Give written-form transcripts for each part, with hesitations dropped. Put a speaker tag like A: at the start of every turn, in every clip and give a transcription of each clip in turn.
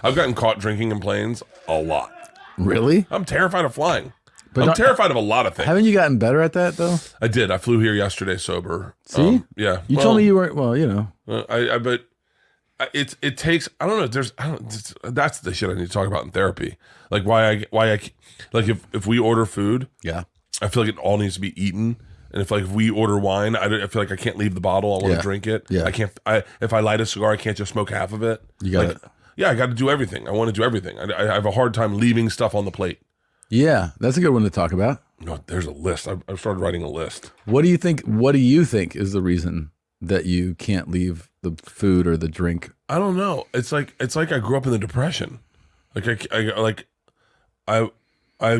A: I've gotten caught drinking in planes a lot.
B: Really?
A: I'm terrified of flying.
B: But
A: I'm terrified of a lot of things.
B: Haven't you gotten better at that though?
A: I did. I flew here yesterday sober.
B: See?
A: Yeah.
B: You told me you weren't. Well,
A: But it takes. I don't know. That's the shit I need to talk about in therapy. Like why I like if we order food.
B: Yeah.
A: I feel like it all needs to be eaten. And if we order wine, I feel like I can't leave the bottle. I want to drink it.
B: Yeah.
A: I can't. If I light a cigar, I can't just smoke half of it.
B: You got it.
A: Yeah, I got to do everything. I want to do everything. I have a hard time leaving stuff on the plate.
B: Yeah, that's a good one to talk about.
A: No, there's a list. I've started writing a list.
B: What do you think? What do you think is the reason that you can't leave the food or the drink?
A: I don't know. It's like I grew up in the Depression. I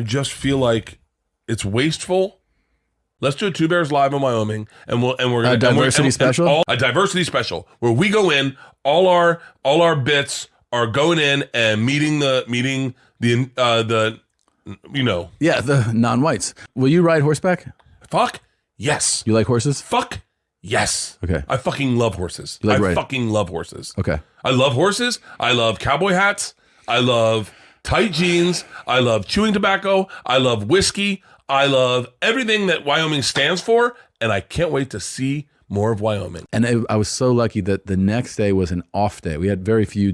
A: just feel like it's wasteful. Let's do a Two Bears Live in Wyoming, and we're gonna
B: a diversity special.
A: A diversity special where we go in. All our bits are going in and meeting the
B: Yeah, the non-whites. Will you ride horseback?
A: Fuck yes.
B: You like horses?
A: Fuck yes.
B: Okay.
A: I fucking love horses. Fucking love horses.
B: Okay.
A: I love horses. I love cowboy hats. I love tight jeans. I love chewing tobacco. I love whiskey. I love everything that Wyoming stands for, and I can't wait to see more of Wyoming.
B: And I was so lucky that the next day was an off day. We had very few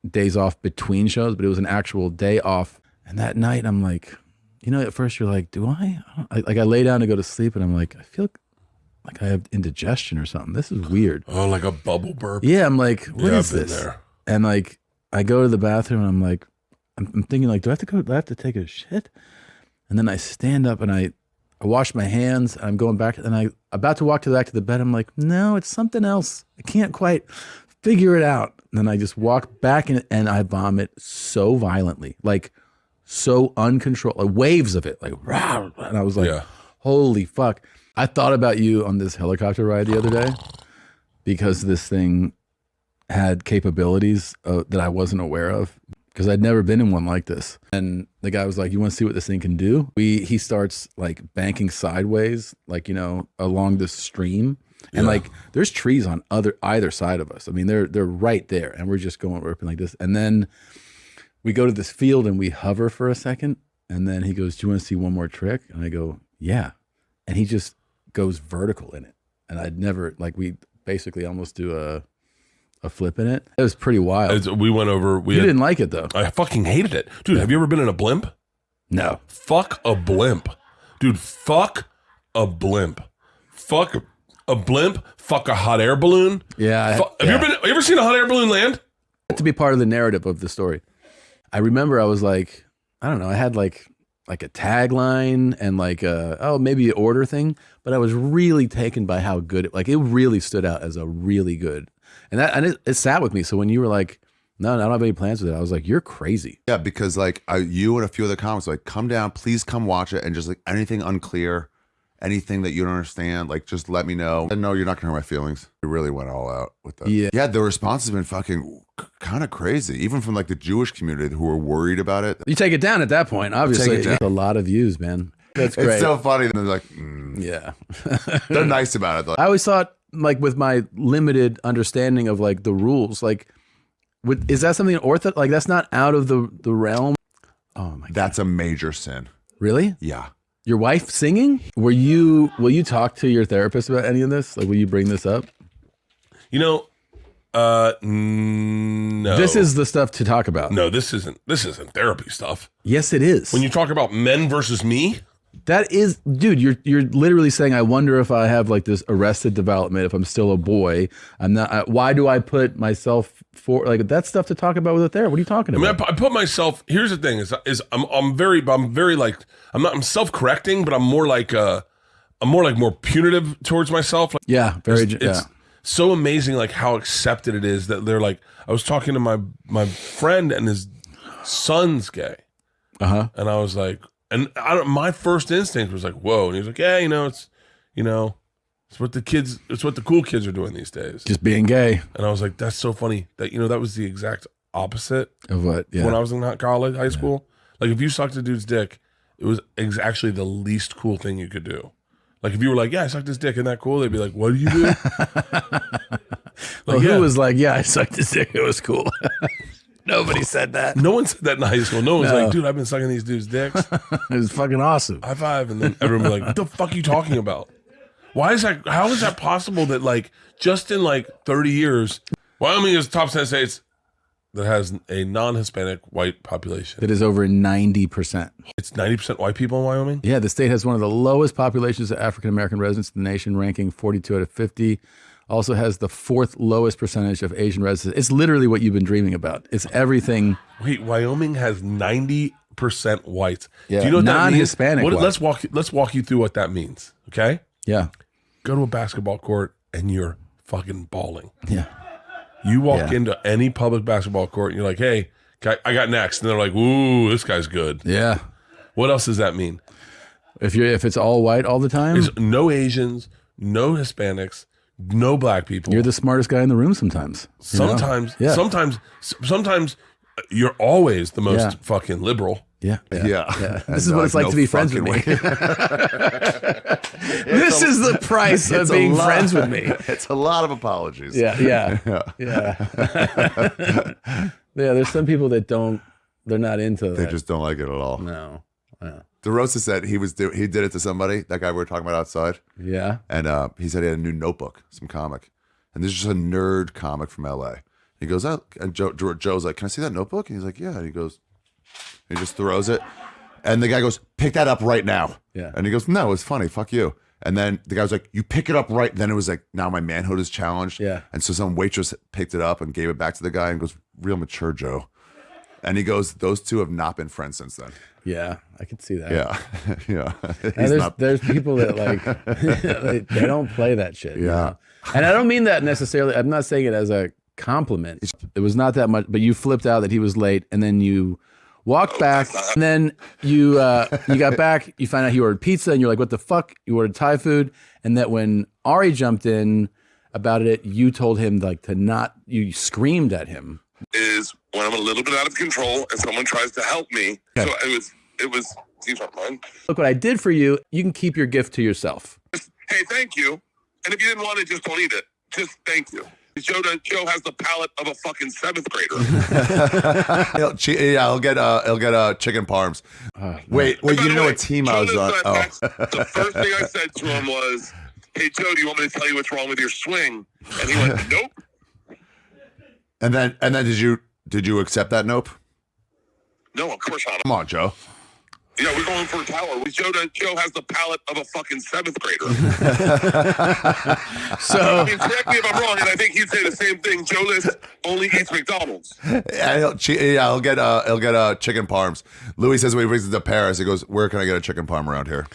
B: days off between shows, but it was an actual day off. And that night, I'm like, at first you're like, do I? I lay down to go to sleep, and I'm like, I feel like I have indigestion or something. This is weird.
A: Oh, like a bubble burp.
B: Yeah, I'm like, what is this?
A: There.
B: And I go to the bathroom, and I'm like, I'm thinking do I have to go? Do I have to take a shit? And then I stand up and I wash my hands. And I'm going back, and I'm about to walk back to the bed. I'm like, no, it's something else. I can't quite figure it out. And then I just walk back and I vomit so violently, so uncontrolled, waves of it, rah, and I was like, holy fuck. I thought about you on this helicopter ride the other day because this thing had capabilities that I wasn't aware of. Because I'd never been in one like this. And the guy was like, you want to see what this thing can do? He starts banking sideways, along the stream. And there's trees on either side of us. I mean, they're right there. And we're just going ripping like this. And then we go to this field and we hover for a second. And then he goes, do you want to see one more trick? And I go, yeah. And he just goes vertical in it. And I'd never, we basically almost do a flip in it. It was pretty wild.
A: We went over.
B: You didn't like it though.
A: I fucking hated it. Dude, have you ever been in a blimp?
B: No.
A: Fuck a blimp. Dude, fuck a blimp. Fuck a blimp. Fuck a hot air balloon.
B: Yeah.
A: Have you ever seen a hot air balloon land?
B: To be part of the narrative of the story. I remember I was like, I don't know, I had like a tagline and maybe an order thing, but I was really taken by how good it really stood out as a really good. And it sat with me. So when you were like, no, I don't have any plans with it, I was like, you're crazy.
C: Yeah, because you and a few other comics come down, please come watch it, and just anything unclear, anything that you don't understand, just let me know. And no, you're not gonna hurt my feelings. We really went all out with that. Yeah, the response has been fucking kind of crazy, even from the Jewish community who were worried about it.
B: You take it down at that point, obviously. It's a lot of views, man. That's great.
C: It's so funny. They're like,
B: yeah,
C: they're nice about it though.
B: I always thought, with my limited understanding of the rules, is that something orthodox? That's not out of the realm. Oh my God.
C: That's a major sin.
B: Really?
C: Yeah.
B: Your wife singing? Will you talk to your therapist about any of this? Will you bring this up?
A: No.
B: This is the stuff to talk about.
A: No, this isn't therapy stuff.
B: Yes, it is.
A: When you talk about men versus me,
B: that is, dude, you're literally saying, I wonder if I have this arrested development, if I'm still a boy. I'm not, why do I put myself for that's stuff to talk about with a therapist? What are you talking about?
A: I put myself, here's the thing is I'm very I'm self-correcting, but I'm more more punitive towards myself.
B: Yeah.
A: It's so amazing how accepted it is that they're I was talking to my friend and his son's gay.
B: Uh-huh.
A: And I was like, my first instinct was whoa. And he was like, yeah, it's what the cool kids are doing these days.
B: Just being gay.
A: And I was like, that's so funny that, that was the exact opposite
B: of what? Yeah.
A: When I was in high school. If you sucked a dude's dick, it was actually the least cool thing you could do. If you were like, yeah, I sucked his dick, isn't that cool? They'd be like, what do you do?
B: Who was like, yeah, I sucked his dick, it was cool. Nobody said that.
A: No one said that in high school. No one's
B: No.
A: like, dude, I've been sucking these dudes' dicks.
B: It was fucking awesome.
A: High five. And then everyone was like, what the fuck are you talking about? Why is that? How is that possible that like just in like 30 years, Wyoming is the top 10 states that has a non-Hispanic white population.
B: That is over 90%.
A: It's 90% white people in Wyoming?
B: Yeah, the state has one of the lowest populations of African-American residents in the nation, ranking 42 out of 50. Also has the 4th lowest percentage of Asian residents. It's literally what you've been dreaming about. It's everything.
A: Wait, Wyoming has 90% whites.
B: Yeah,
A: Do you know what that means?
B: non-Hispanic white.
A: Let's walk you through what that means, okay?
B: Yeah.
A: Go to a basketball court and you're fucking bawling.
B: Yeah.
A: You walk into any public basketball court and you're like, hey, I got next. And they're like, ooh, this guy's good.
B: Yeah.
A: What else does that mean?
B: If it's all white all the time,
A: There's no Asians, no Hispanics, no black people.
B: you're the smartest guy in the room sometimes. You know?
A: Sometimes,
B: Yeah.
A: sometimes you're always the most
B: Yeah.
A: fucking liberal.
B: Yeah.
C: Yeah.
B: This is what it's like to be friends with me. This is the price of being friends with me.
C: It's a lot of apologies.
B: Yeah. Yeah. There's some people that they're not into that.
C: They just don't like it at all.
B: No. Yeah.
C: DeRosa said he did it to somebody, that guy we were talking about outside.
B: Yeah.
C: And he said he had a new notebook, some comic. And this is just a nerd comic from LA. He goes out, and Joe's like, can I see that notebook? And he's like, yeah. And he goes, he just throws it. And the guy goes, pick that up right now.
B: Yeah.
C: And he goes, no, it's funny. Fuck you. And then the guy was like, you pick it up right. Then it was like, now my manhood is challenged.
B: Yeah.
C: And so some waitress picked it up and gave it back to the guy and goes, real mature, Joe. And he goes, those two have not been friends since then.
B: Yeah. I could see that.
C: Yeah. Yeah.
B: And there's people that like they don't play that shit. You
C: Yeah.
B: know? And I don't mean that necessarily. I'm not saying it as a compliment. It was not that much, but you flipped out that he was late, and then you walked back, and then you got back. You find out he ordered pizza, and you're like, "What the fuck?" You ordered Thai food, and that when Ari jumped in about it, you told him like to not. You screamed at him.
D: Is when I'm a little bit out of control and someone tries to help me.
B: Okay.
D: So it was. These aren't mine.
B: Look what I did for you. You can keep your gift to yourself.
D: Hey, thank you. And if you didn't want it, just don't eat it. Just thank you. Joe has the palate of a fucking 7th grader.
C: He'll get chicken parms. Wait,
D: And by
C: you
D: the
C: know
D: way,
C: what team I
D: Joe
C: was
D: knows
C: on?
D: that
C: Oh,
D: text. The first thing I said to him was, hey, Joe, do you want me to tell you what's wrong with your swing? And he went, nope.
C: and then did you accept that? Nope.
D: No, of course not.
C: Come on, Joe.
D: Yeah, we're going for a tower. Joe has the palate of a fucking 7th grader.
B: So
D: I mean, correct me if I'm wrong, and I think he'd say the same thing. Joe List only eats McDonald's.
C: He'll get chicken parms. Louis says when he brings it to Paris, he goes, "Where can I get a chicken parm around here?"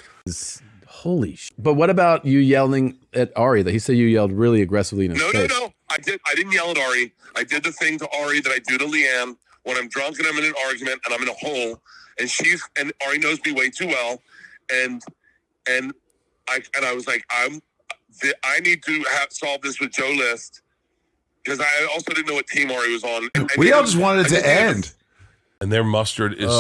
B: holy shit. But what about you yelling at Ari? That he said you yelled really aggressively in his face.
D: No. I didn't yell at Ari. I did the thing to Ari that I do to Leanne when I'm drunk and I'm in an argument and I'm in a hole, and Ari knows me way too well, and I was like, I need to solve this with Joe List, because I also didn't know what team Ari was on.
C: We all just wanted it to end.
A: And their mustard is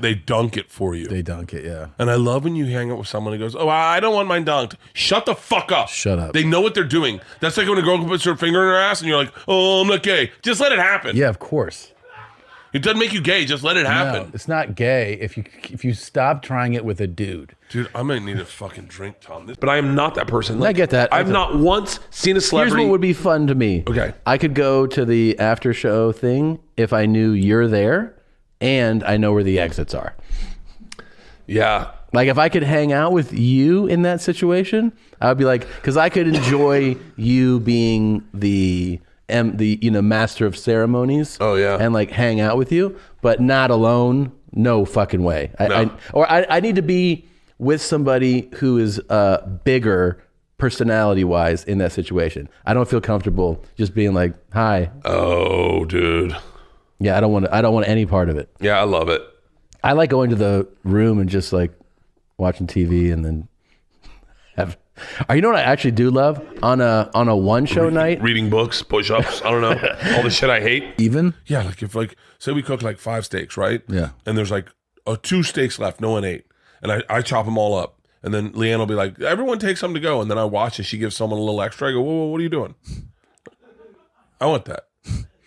A: they dunk it for you.
B: They dunk it, yeah.
A: And I love when you hang out with someone who goes, oh, I don't want mine dunked. Shut the fuck up.
B: Shut up.
A: They know what they're doing. That's like when a girl puts her finger in her ass and you're like, oh, I'm not gay. Just let it happen.
B: Yeah, of course.
A: It doesn't make you gay. Just let it happen.
B: No, it's not gay if you stop trying it with a dude.
A: Dude, I might need a fucking drink, Tom. But I am not that person.
B: I get that.
A: I've not once seen a
E: Here's
A: celebrity.
E: what would be fun to me.
A: Okay.
E: I could go to the after show thing if I knew you're there and I know where the exits are.
A: Yeah.
E: Like if I could hang out with you in that situation, I would be like, because I could enjoy you being the master of ceremonies.
A: Oh, yeah.
E: And like hang out with you, but not alone. No fucking way. I need to be with somebody who is bigger personality wise in that situation. I don't feel comfortable just being like, hi.
A: Oh, dude.
E: Yeah, I don't want any part of it.
A: Yeah, I love it.
E: I like going to the room and just like watching TV and then have. You know what I actually do love on a one show night?
A: Reading books, push-ups, I don't know. All the shit I hate.
B: Even?
A: Yeah, like if say we cook like 5 steaks, right?
B: Yeah.
A: And there's like 2 steaks left, no one ate. And I chop them all up. And then Leanne will be like, everyone take some to go. And then I watch and she gives someone a little extra. I go, whoa, what are you doing? I want that.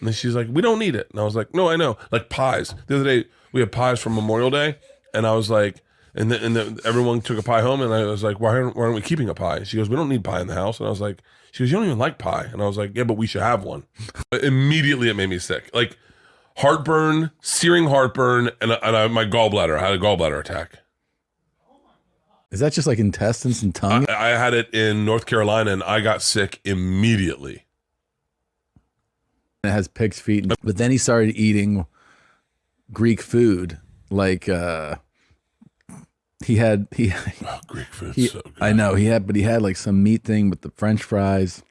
A: And then she's like, we don't need it. And I was like, no, I know. Like pies. The other day, we had pies from Memorial Day. And I was like, and then everyone took a pie home. And I was like, why aren't we keeping a pie? She goes, we don't need pie in the house. And I was like, she goes, you don't even like pie. And I was like, yeah, but we should have one. Immediately, it made me sick. Like heartburn, searing heartburn, and my gallbladder. I had a gallbladder attack.
B: Is that just like intestines and tongue?
A: I had it in North Carolina, and I got sick immediately.
B: It has pig's feet, but then he started eating Greek food. Like he had
A: Greek food. So good.
B: I know he had like some meat thing with the French fries.